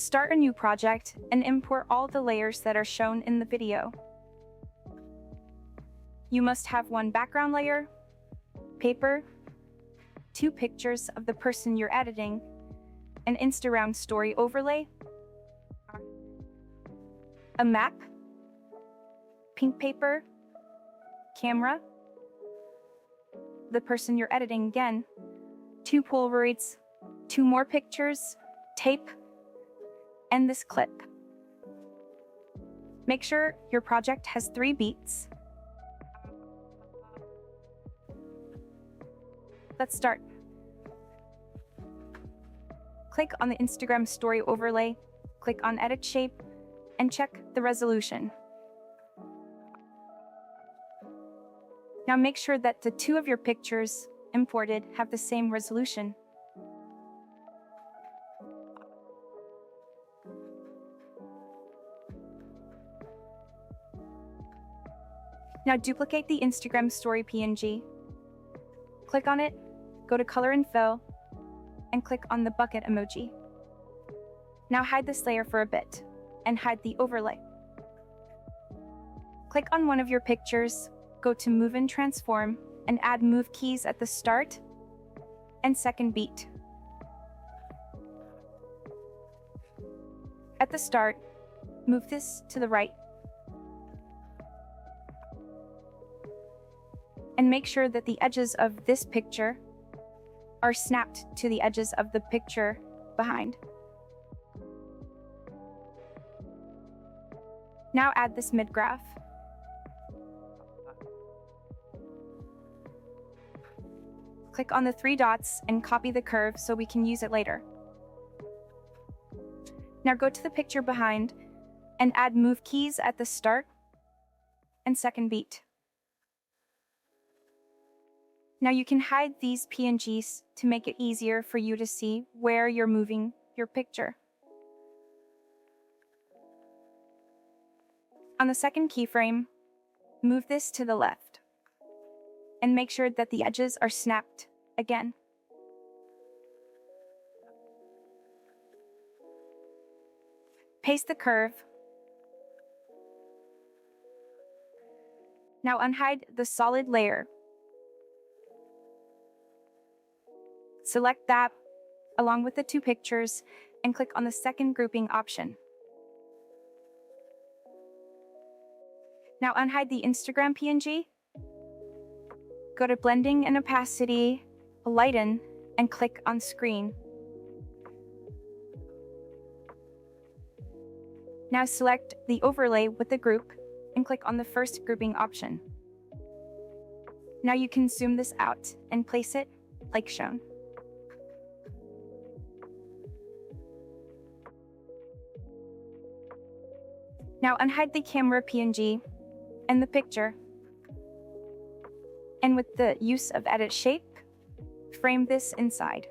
Start a new project and import all the layers that are shown in the video. You must have one background layer, paper, 2 pictures of the person you're editing, an Instagram story overlay, a map, pink paper, camera, the person you're editing again, 2 Polaroids, 2 more pictures, tape, and this clip. Make sure your project has 3 beats. Let's start. Click on the Instagram story overlay, click on Edit Shape, and check the resolution. Now make sure that the 2 of your pictures imported have the same resolution. Now duplicate the Instagram story PNG. Click on it, go to Color and Fill, and click on the bucket emoji. Now hide this layer for a bit, and hide the overlay. Click on one of your pictures, go to Move and Transform, and add move keys at the start and second beat. At the start, move this to the right, and make sure that the edges of this picture are snapped to the edges of the picture behind. Now add this mid-graph. Click on the 3 dots and copy the curve so we can use it later. Now go to the picture behind and add move keys at the start and second beat. Now you can hide these PNGs to make it easier for you to see where you're moving your picture. On the second keyframe, move this to the left and make sure that the edges are snapped again. Paste the curve. Now unhide the solid layer. Select that along with the 2 pictures and click on the second grouping option. Now unhide the Instagram PNG. Go to Blending and Opacity, Lighten, and click on Screen. Now select the overlay with the group and click on the first grouping option. Now you can zoom this out and place it like shown. Now unhide the camera PNG and the picture. And with the use of Edit Shape, frame this inside.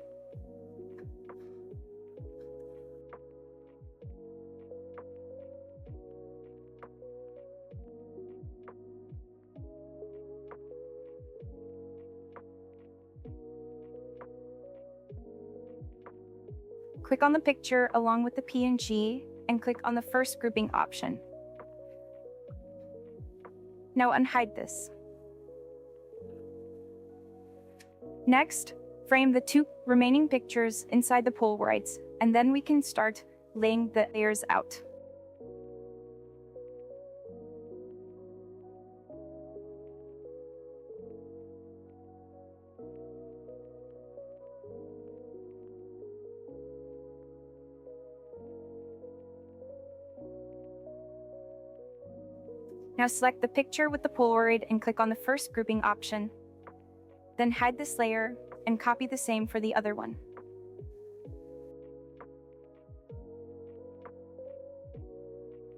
Click on the picture along with the PNG and click on the first grouping option. Now unhide this. Next, frame the 2 remaining pictures inside the Polaroids, and then we can start laying the layers out. Now select the picture with the Polaroid and click on the first grouping option. Then hide this layer and copy the same for the other one.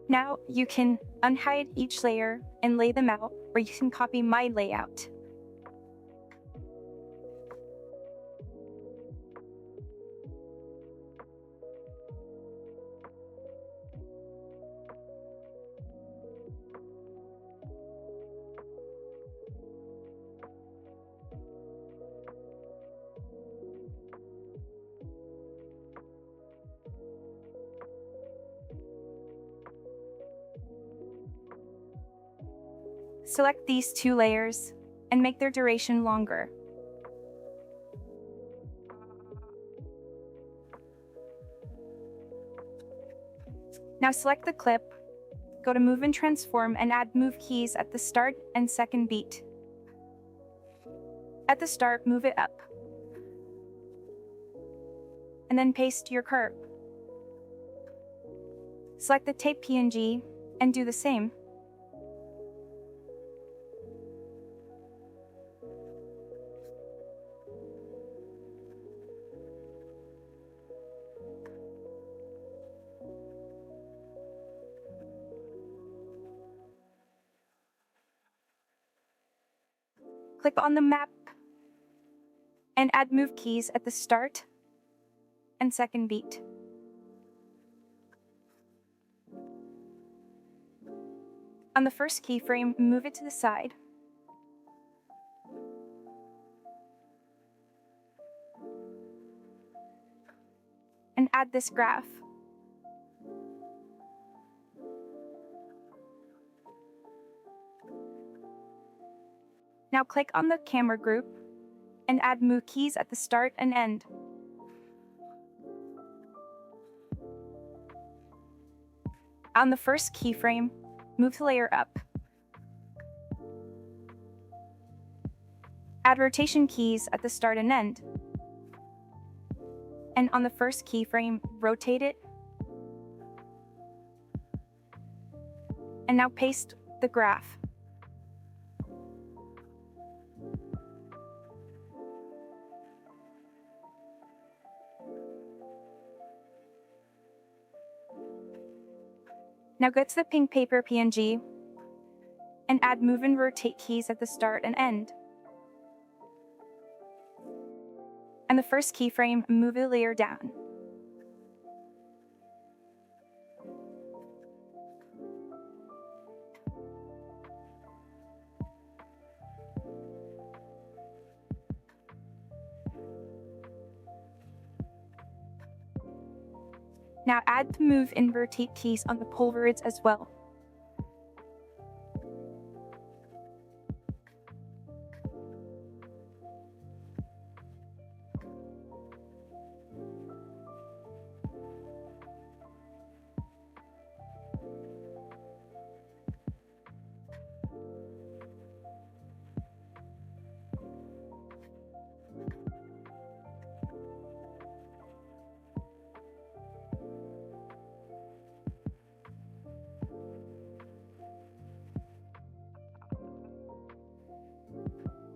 Now you can unhide each layer and lay them out, or you can copy my layout. Select these two layers and make their duration longer. Now select the clip, go to Move and Transform and add move keys at the start and second beat. At the start, move it up, and then paste your curve. Select the tape PNG and do the same. Click on the map and add move keys at the start and second beat. On the first keyframe, move it to the side. And add this graph. Now click on the camera group and add move keys at the start and end. On the first keyframe, move the layer up. Add rotation keys at the start and end. And on the first keyframe, rotate it. And now paste the graph. Now go to the pink paper PNG and add move and rotate keys at the start and end. And the first keyframe, move the layer down. Now add the move and rotate keys on the polaroids as well.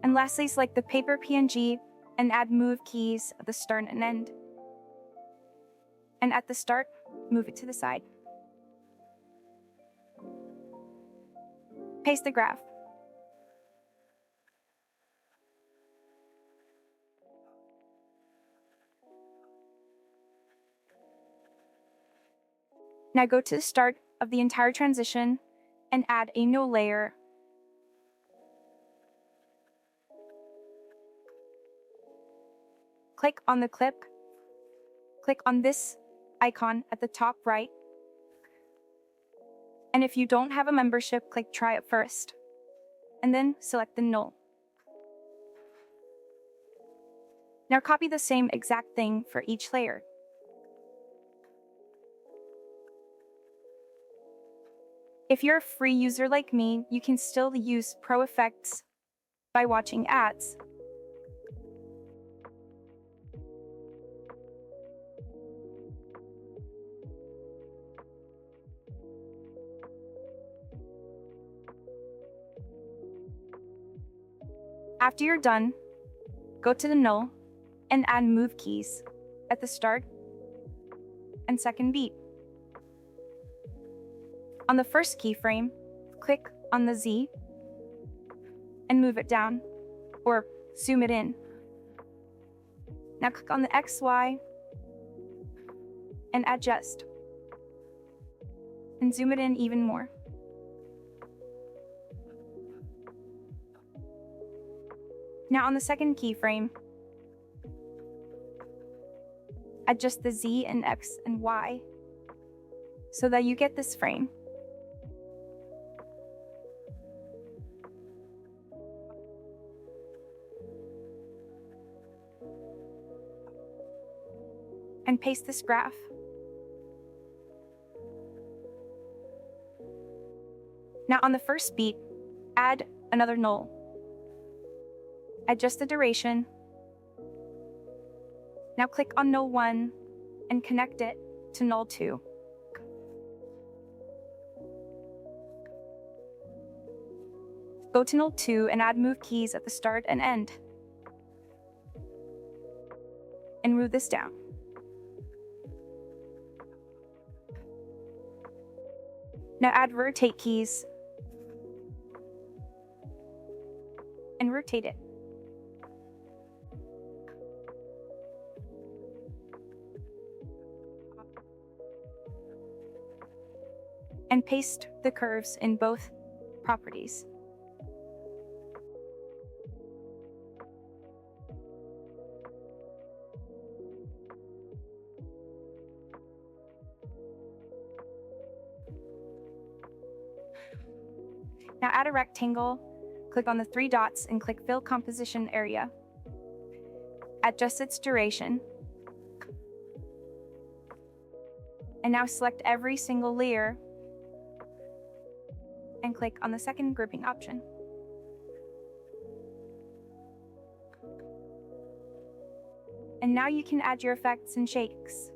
And lastly, select the paper PNG and add move keys at the start and end. And at the start, move it to the side. Paste the graph. Now go to the start of the entire transition and add a null layer. Click on the clip, click on this icon at the top right, and if you don't have a membership, click Try It First, and then select the null. Now copy the same exact thing for each layer. If you're a free user like me, you can still use Pro Effects by watching ads. After you're done, go to the null and add move keys at the start and second beat. On the first keyframe, click on the Z and move it down or zoom it in. Now click on the XY and adjust and zoom it in even more. Now on the second keyframe, adjust the Z and X and Y so that you get this frame. and paste this graph. Now on the first beat, add another null. Adjust the duration. Now click on null 1 and connect it to null 2. Go to null 2 and add move keys at the start and end. And move this down. Now add rotate keys and rotate it. And paste the curves in both properties. Now add a rectangle, click on the 3 dots and click Fill Composition Area. Adjust its duration. And now select every single layer and click on the second grouping option. And now you can add your effects and shakes.